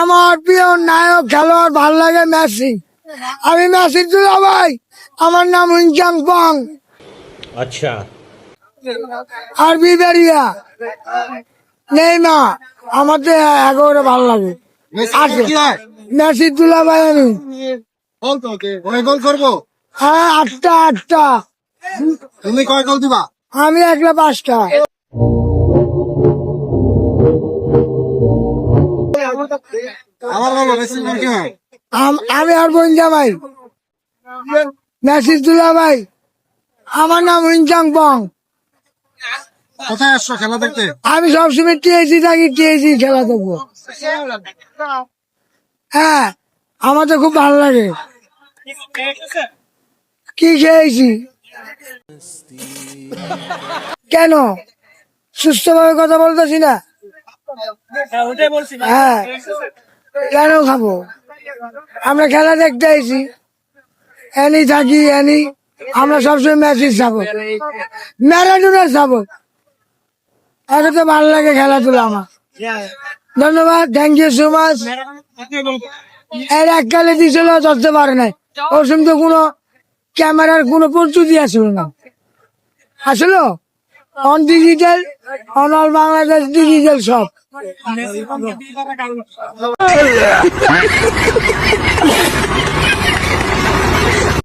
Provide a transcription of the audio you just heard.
আমার প্রিয় নায়ক খেলোয়াড় ভাল লাগে মেসি। আমি মেসির দুলা ভাই, আমার নাম হুইংচাং পং। अच्छा আর বিবেরিয়া নেইমা আমার তো একেবারে ভালো লাগে। মেসির দুলা ভাই আমি। গোল করবো। হ্যাঁ, আটটা। তুমি কয় গোল দিবা? আমি একলা 5টা। আমার বলো মেসি কি হয়? আমি আর বঞ্জা ভাই, মেসির দুলা ভাই, আমার নাম হুইংচাং পং। কোথায় আসছো খেলা দেখতে? আমি সবসময় টিএসি থাকি, টিএসি খেলা দেখবো। হ্যাঁ, আমার তো খুব ভালো লাগে। কি খেয়েছি? কেন সুস্থভাবে কথা বলতেছি না? হ্যাঁ, কেন খাবো? আমরা খেলা দেখতে আইছি, এনি থাকি এনি। আমরা সবসময় ম্যাচের সাপোর্ট, ম্যারাডোনার সাপোর্ট। এটা তো ভালো লাগে খেলাধুলা আমার। ধন্যবাদ, থ্যাংক ইউ সো মাচ। এর এককালে দিছিল, ধরতে পারে নাই। ওর সঙ্গে কোনো ক্যামেরার কোনো প্রস্তুতি আসলো না। আসলো on digital, on all Bangladesh digital সব।